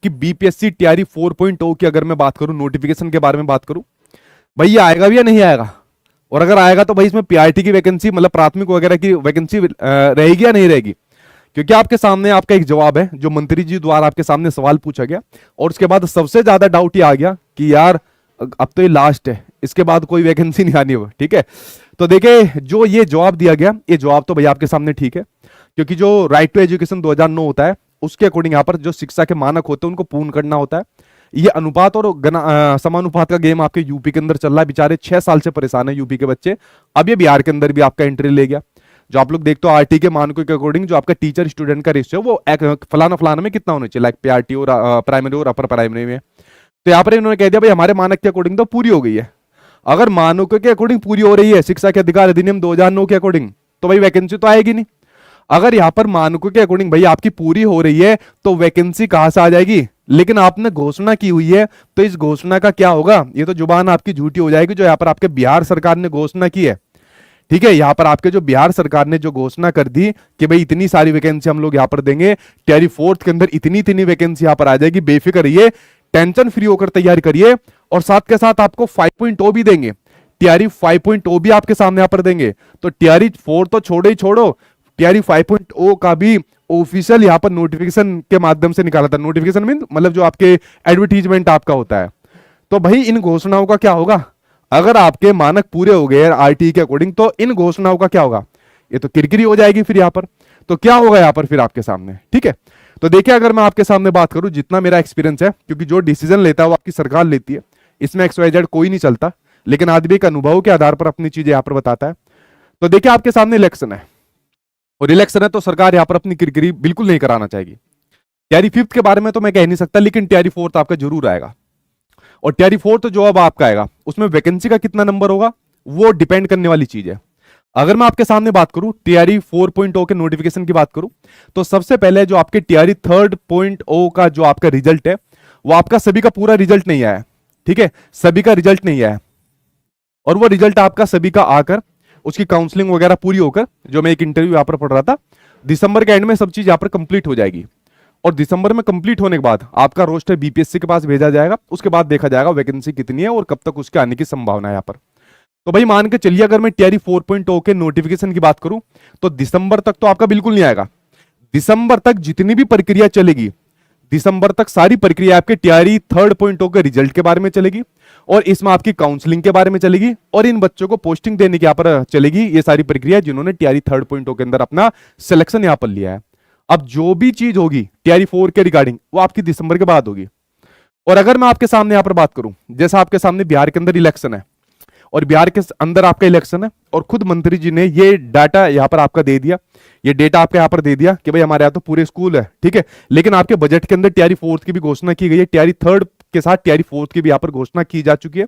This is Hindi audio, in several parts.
कि बीपीएससी टीआरई 4.0 की अगर मैं बात करूं, नोटिफिकेशन के बारे में बात करूं, भाई ये आएगा भी या नहीं आएगा? और अगर आएगा तो भाई इसमें पीआरटी की वैकेंसी, मतलब प्राथमिक वगैरह की वैकेंसी रहेगी या नहीं रहेगी? क्योंकि आपके सामने आपका एक जवाब है जो मंत्री जी द्वारा आपके सामने सवाल पूछा गया, और उसके बाद सबसे ज्यादा डाउट ये आ गया कि यार अब तो ये लास्ट है, इसके बाद कोई वैकेंसी नहीं आनी हो। ठीक है, तो देखिए जो ये जवाब दिया गया, ये जवाब तो भैया आपके सामने ठीक है, क्योंकि जो राइट टू एजुकेशन 2009 होता है उसके अकॉर्डिंग यहाँ पर जो शिक्षा के मानक होते हैं उनको पूर्ण करना होता है। ये अनुपात और समानुपात का गेम आपके यूपी के अंदर चल रहा है। बेचारे 6 साल से परेशान है यूपी के बच्चे, अब ये बिहार के अंदर भी आपका एंट्री ले गया। जो आप लोग देखते हो आरटी के मानकों के अकॉर्डिंग जो आपका टीचर स्टूडेंट का रेशियो वो फलाना फलाना में कितना होना चाहिए, लाइक पीआरटी और प्राइमरी और अपर प्राइमरी में। तो यहाँ पर इन्होंने कह दिया भाई हमारे मानक के अकॉर्डिंग तो पूरी हो गई है। अगर मानकों के अकॉर्डिंग पूरी हो रही है शिक्षा के अधिकार अधिनियम 2009 के अकॉर्डिंग, तो भाई वैकेंसी तो आएगी नहीं। अगर यहाँ पर मानकों के अकॉर्डिंग भाई आपकी पूरी हो रही है तो वैकेंसी कहां से आ जाएगी? लेकिन आपने घोषणा की हुई है तो इस घोषणा का क्या होगा? ये तो जुबान आपकी झूठी हो जाएगी जो यहाँ पर आपके बिहार सरकार ने घोषणा की है। ठीक है, यहाँ पर आपके जो बिहार सरकार ने जो घोषणा कर दी कि भाई इतनी सारी वैकेंसी हम लोग यहाँ पर देंगे, टीआरई 4th के अंदर इतनी इतनी वैकेंसी यहाँ पर आ जाएगी, बेफिक्र रहिए, टेंशन फ्री होकर तैयारी करिए। और साथ के साथ आपको 5.0 भी देंगे, टीआरई 5.0 भी आपके सामने यहाँ पर देंगे। तो टीआरई 4 तो छोड़ो ही छोड़ो, टीआरई 5.0 का भी ऑफिशियल यहाँ पर नोटिफिकेशन के माध्यम से निकाला था। नोटिफिकेशन मीन मतलब जो आपके एडवर्टीजमेंट आपका होता है। तो भाई इन घोषणाओं का क्या होगा? अगर आपके मानक पूरे हो गए आरटी के अकॉर्डिंग तो इन घोषणाओं का क्या होगा? ये तो किरकिरी हो जाएगी फिर यहाँ पर। तो क्या होगा यहाँ पर फिर आपके सामने? ठीक है, तो देखिए अगर मैं आपके सामने बात करूं, जितना मेरा एक्सपीरियंस है, क्योंकि जो डिसीजन लेता है वो आपकी सरकार लेती है, इसमें XYZ कोई नहीं चलता, लेकिन आदमी एक अनुभव के आधार पर अपनी चीजें यहाँ पर बताता है। तो देखिए आपके सामने इलेक्शन है, और इलेक्शन है तो सरकार यहाँ पर अपनी किरकिरी बिल्कुल नहीं कराना चाहेगी। टीआरई 5th के बारे में तो मैं कह नहीं सकता, लेकिन टीआरई 4th आपका जरूर आएगा। और टीआरई 4th जो अब आपका आएगा उसमें वैकेंसी का कितना नंबर होगा वो डिपेंड करने वाली चीज है। अगर मैं आपके सामने बात करूं टीआरई 4.0 के नोटिफिकेशन की बात करूं, तो सबसे पहले जो आपके टीआरई 3.0 का जो आपका रिजल्ट है वो आपका सभी का पूरा रिजल्ट नहीं आया। ठीक है, सभी का रिजल्ट नहीं आया, और वो रिजल्ट आपका सभी का आकर उसकी काउंसलिंग वगैरह पूरी होकर, जो मैं एक इंटरव्यू यहाँ पर पढ़ रहा था, दिसंबर के एंड में सब चीज यहाँ पर कंप्लीट हो जाएगी। और दिसंबर में कंप्लीट होने के बाद आपका रोस्टर बीपीएससी के पास भेजा जाएगा, उसके बाद देखा जाएगा वैकेंसी कितनी है और कब तक उसके आने की संभावना है यहाँ पर। तो भाई मान के चलिए अगर मैं टीआरई 4.0 के नोटिफिकेशन की बात करूं तो दिसंबर तक तो आपका बिल्कुल नहीं आएगा। दिसंबर तक जितनी भी प्रक्रिया चलेगी, दिसंबर तक सारी प्रक्रिया आपके टीआरई 3.0 के रिजल्ट के बारे में चलेगी, और इसमें आपकी काउंसलिंग के बारे में चलेगी, और इन बच्चों को पोस्टिंग देने की यहाँ पर चलेगी ये सारी प्रक्रिया जिन्होंने टीआरई 3.0 के अंदर अपना सिलेक्शन यहाँ पर लिया है। अब जो भी चीज होगी टीआरई 4 के रिगार्डिंग वो आपकी दिसंबर के बाद होगी। और अगर मैं आपके सामने यहाँ पर बात करूं, जैसा आपके सामने बिहार के अंदर इलेक्शन है, और बिहार के अंदर आपका इलेक्शन है, और खुद मंत्री जी ने ये डाटा यहाँ पर आपका दे दिया, ये डेटा आपका यहाँ पर दे दिया कि भाई हमारे यहाँ तो पूरे स्कूल है। ठीक है, लेकिन आपके बजट के अंदर टीआरई 4 की भी घोषणा की गई है, टीआरई 3 के साथ टीआरई 4 की भी यहाँ पर घोषणा की जा चुकी है।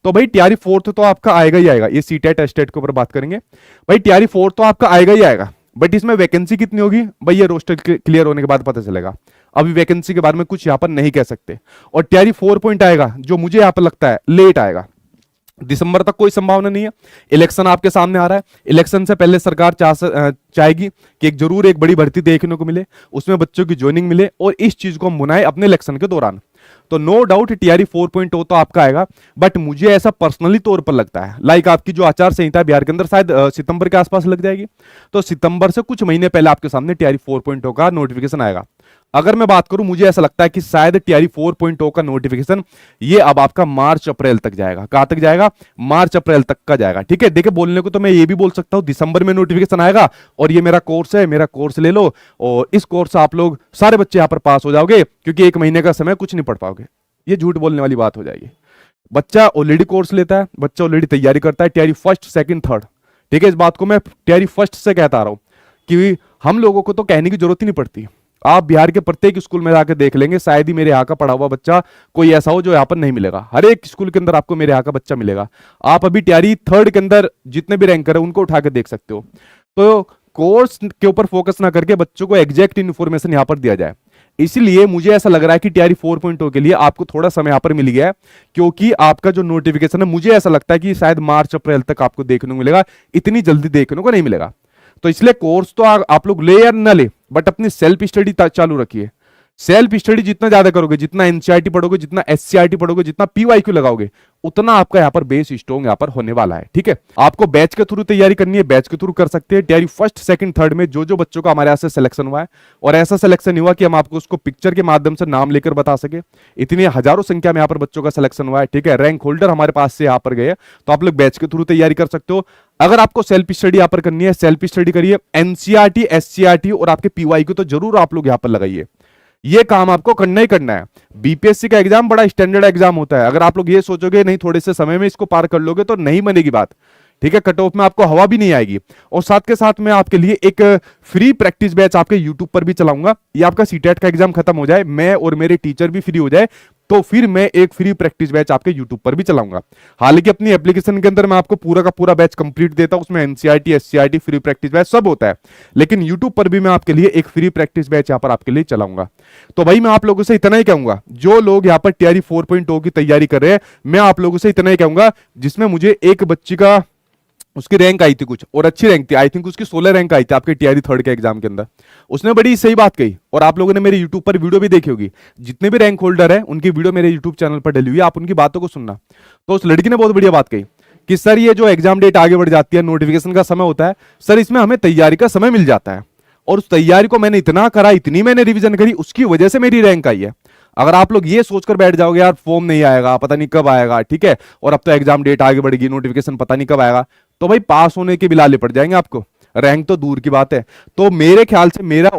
तो भाई टीआरई 4 तो आपका आएगा ही आएगा। ये सीटेट एस्टेट के ऊपर बात करेंगे, भाई टीआरई 4 तो आपका आएगा ही आएगा, बट इसमें वैकेंसी कितनी होगी भाई ये रोस्टर क्लियर होने के बाद पता चलेगा। अभी वैकेंसी के बारे में कुछ यहाँ पर नहीं कह सकते। और टीआरई 4 आएगा जो मुझे यहाँ पर लगता है लेट आएगा, दिसंबर तक कोई संभावना नहीं है। इलेक्शन आपके सामने आ रहा है, इलेक्शन से पहले सरकार चाहेगी कि जरूर एक बड़ी भर्ती देखने को मिले, उसमें बच्चों की ज्वाइनिंग मिले, और इस चीज को हम मुनाए अपने इलेक्शन के दौरान। तो नो डाउट टीआरई 4.0 तो आपका आएगा, बट मुझे ऐसा पर्सनली तौर पर लगता है लाइक आपकी जो आचार संहिता बिहार के अंदर शायद सितंबर के आसपास लग जाएगी, तो सितंबर से कुछ महीने पहले आपके सामने टीआरई 4.0 का नोटिफिकेशन आएगा। अगर मैं बात करूं, मुझे ऐसा लगता है कि शायद टीआरई 4.0 का नोटिफिकेशन ये अब आपका मार्च अप्रैल तक जाएगा। कहां तक जाएगा? मार्च अप्रैल तक का जाएगा। ठीक है, देखिए बोलने को तो मैं ये भी बोल सकता हूं दिसंबर में नोटिफिकेशन आएगा और ये मेरा कोर्स है, मेरा कोर्स ले लो और इस कोर्स से आप लोग सारे बच्चे यहां पर पास हो जाओगे, क्योंकि एक महीने का समय कुछ नहीं पढ़ पाओगे। ये झूठ बोलने वाली बात हो जाएगी। बच्चा ऑलरेडी कोर्स लेता है, बच्चा ऑलरेडी तैयारी करता है टीआरई 1st, 2nd, 3rd। ठीक है, इस बात को मैं टीआरई 1st से कहता आ रहा हूं कि हम लोगों को तो कहने की जरूरत ही नहीं पड़ती। आप बिहार के प्रत्येक स्कूल में जाकर देख लेंगे, शायद ही मेरे यहाँ का पढ़ा हुआ बच्चा कोई ऐसा हो जो यहाँ पर नहीं मिलेगा। हर एक स्कूल के अंदर आपको मेरे यहाँ का बच्चा मिलेगा। आप अभी टीआरई 3rd के अंदर जितने भी रैंकर है उनको उठा के देख सकते हो। तो कोर्स के ऊपर फोकस ना करके बच्चों को एग्जैक्ट इन्फॉर्मेशन यहाँ पर दिया जाए। इसलिए मुझे ऐसा लग रहा है कि टीआरई 4.0 के लिए आपको थोड़ा समय यहाँ पर मिल गया है, क्योंकि आपका जो नोटिफिकेशन है मुझे ऐसा लगता है कि शायद मार्च अप्रैल तक आपको देखने को मिलेगा, इतनी जल्दी देखने को नहीं मिलेगा। तो इसलिए कोर्स तो आप लोग ले या ना ले, बट अपनी सेल्फ स्टडी चालू रखिए। सेल्फ स्टडी जितना ज्यादा करोगे, जितना एनसीईआरटी पढ़ोगे, जितना एससीईआरटी पढ़ोगे, जितना पीवाईक्यू लगाओगे, उतना आपका यहाँ पर बेस स्ट्रॉन्ग यहाँ पर होने वाला है। ठीक है, आपको बैच के थ्रू तैयारी करनी है, बैच के थ्रू कर सकते हैं। तैयारी फर्स्ट सेकंड थर्ड में जो जो बच्चों का हमारे यहाँ से सिलेक्शन हुआ है, और ऐसा सिलेक्शन नहीं हुआ कि हम आपको उसको पिक्चर के माध्यम से नाम लेकर बता सके, इतनी हजारों संख्या में यहाँ पर बच्चों का सिलेक्शन हुआ है। ठीक है, रैंक होल्डर हमारे पास से यहाँ पर गए, तो आप लोग बैच के थ्रू तैयारी कर सकते हो। अगर आपको सेल्फ स्टडी यहाँ पर करनी है, सेल्फ स्टडी करिए, एनसीईआरटी एससीईआरटी और आपके पीवाईक्यू तो जरूर आप लोग यहाँ पर लगाइए, ये काम आपको करना ही करना है। बीपीएससी का एग्जाम बड़ा स्टैंडर्ड एग्जाम होता है, अगर आप लोग ये सोचोगे नहीं थोड़े से समय में इसको पार कर लोगे तो नहीं बनेगी बात। ठीक है, कट ऑफ में आपको हवा भी नहीं आएगी। और साथ के साथ मैं आपके लिए एक फ्री प्रैक्टिस बैच आपके यूट्यूब पर भी चलाऊंगा। ये आपका सीटेट का एग्जाम खत्म हो जाए, मैं और मेरे टीचर भी फ्री हो जाए, तो फिर मैं एक फ्री प्रैक्टिस बैच आपके यूट्यूब पर भी चलाऊंगा। हालांकि अपनी एप्लीकेशन के अंदर मैं आपको पूरा का पूरा बैच कंप्लीट देता हूं, उसमें NCERT SCERT free practice batch सब होता है, लेकिन यूट्यूब पर भी मैं आपके लिए एक फ्री प्रैक्टिस बैच यहां पर आपके लिए चलाऊंगा। तो भाई मैं आप लोगों से इतना ही कहूंगा, जो लोग यहाँ पर टीआरई 4.0 की तैयारी कर रहे हैं, मैं आप लोगों से इतना ही कहूंगा, जिसमें मुझे एक बच्ची का उसकी रैंक आई थी कुछ और अच्छी रैंक थी, आई थिंक उसकी 16 रैंक आई थी आपके टीआरई थर्ड के एग्जाम के अंदर, उसने बड़ी सही बात कही, और आप लोगों ने मेरे यूट्यूब पर वीडियो भी देखी होगी, जितने भी रैंक होल्डर है उनकी वीडियो मेरे यूट्यूब चैनल पर डली हुई है, आप उनकी बातों को सुनना। तो उस लड़की ने बहुत बढ़िया बात कही कि सर ये जो एग्जाम डेट आगे बढ़ जाती है, नोटिफिकेशन का समय होता है, सर इसमें हमें तैयारी का समय मिल जाता है, और उस तैयारी को मैंने इतना करा, इतनी मैंने रिवीजन करी, उसकी वजह से मेरी रैंक आई है। अगर आप लोग ये सोचकर बैठ जाओगे यार फॉर्म नहीं आएगा, पता नहीं कब आएगा, ठीक है, और अब तो एग्जाम डेट आगे बढ़ेगी, नोटिफिकेशन पता नहीं कब आएगा, तो भाई पास होने के भी लाले पड़ जाएंगे आपको, रैंक तो दूर की बात है। तो मेरे ख्याल से मेरा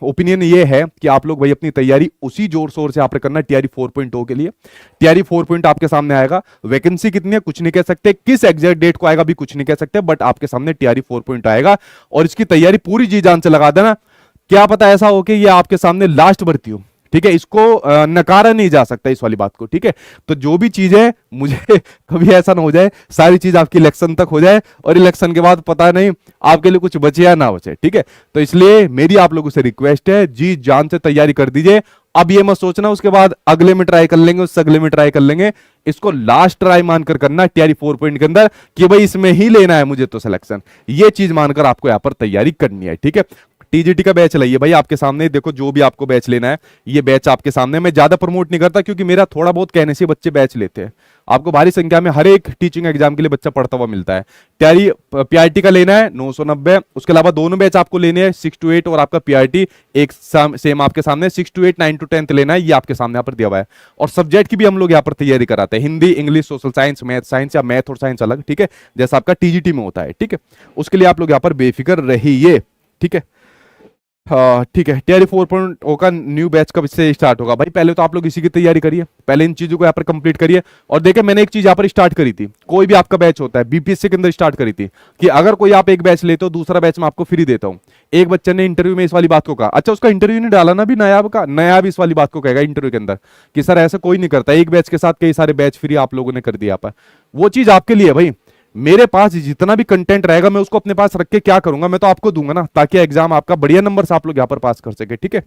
ओपिनियन ये है कि आप लोग भाई अपनी तैयारी उसी जोर शोर से आप करना टीआरई 4.0 के लिए। टीआरई 4.0 आपके सामने आएगा, वैकेंसी कितनी है कुछ नहीं कह सकते, किस एग्जैक्ट डेट को आएगा भी कुछ नहीं कह सकते, बट आपके सामने टीआरई 4.0 आएगा, और इसकी तैयारी पूरी जी जान से लगा देना। क्या पता ऐसा हो कि ये आपके सामने लास्ट भर्ती हो, ठीक है, इसको नकारा नहीं जा सकता इस वाली बात को। ठीक है, तो जो भी चीज है, मुझे कभी ऐसा ना हो जाए सारी चीज आपकी इलेक्शन तक हो जाए और इलेक्शन के बाद पता नहीं आपके लिए कुछ बचे या ना बचे। ठीक है, तो इसलिए मेरी आप लोगों से रिक्वेस्ट है, जी जान से तैयारी कर दीजिए। अब ये मत सोचना उसके बाद अगले में ट्राई कर लेंगे, उससे अगले में ट्राई कर लेंगे, इसको लास्ट ट्राई मानकर करना टीआरई 4.0 के अंदर कि भाई इसमें ही लेना है मुझे तो सिलेक्शन, ये चीज मानकर आपको यहां पर तैयारी करनी है। ठीक है, टीजीटी का बैच लाइए भाई आपके सामने, देखो जो भी आपको बैच लेना है ये बैच आपके सामने। मैं ज्यादा प्रमोट नहीं करता क्योंकि मेरा थोड़ा बहुत कहने से बच्चे बैच लेते हैं, आपको भारी संख्या में हर एक टीचिंग एग्जाम के लिए बच्चा पढ़ता हुआ मिलता है। टीआरई पीआरटी का लेना है 990, उसके अलावा दोनों बैच आपको लेने हैं 6 to 8 और आपका पीआरटी एक सेम आपके सामने 6 to 8 9 to 10 लेना है, ये आपके सामने यहाँ पर दिया हुआ है। और सब्जेक्ट की भी हम लोग यहाँ पर तैयारी कराते हैं, Hindi English social science math science, या मैथ और साइंस अलग, ठीक है, जैसा आपका टीजीटी में होता है। ठीक है, उसके लिए आप लोग यहाँ पर बेफिक्र रहिए। ठीक है, हाँ ठीक है, टीआरई 4.0 का न्यू बैच कब से स्टार्ट होगा भाई? पहले तो आप लोग इसी की तैयारी करिए, पहले इन चीजों को यहाँ पर कंप्लीट करिए। और देखिए मैंने एक चीज यहाँ पर स्टार्ट करी थी, कोई भी आपका बैच होता है बीपीएससी के अंदर स्टार्ट करी थी कि अगर कोई आप एक बैच लेते हो दूसरा बैच मैं आपको फ्री देता हूँ। एक बच्चे ने इंटरव्यू में इस वाली बात को कहा, अच्छा उसका इंटरव्यू नहीं डाला ना भी नायाब का, नायाब इस वाली बात को कहेगा इंटरव्यू के अंदर कि सर ऐसा कोई नहीं करता, एक बैच के साथ कई सारे बैच फ्री आप लोगों ने कर दिया। पर वो चीज आपके लिए भाई, मेरे पास जितना भी कंटेंट रहेगा मैं उसको अपने पास रख के क्या करूंगा, मैं तो आपको दूंगा ना, ताकि एग्जाम आपका बढ़िया नंबर से आप लोग यहाँ पर पास कर सके। ठीक है।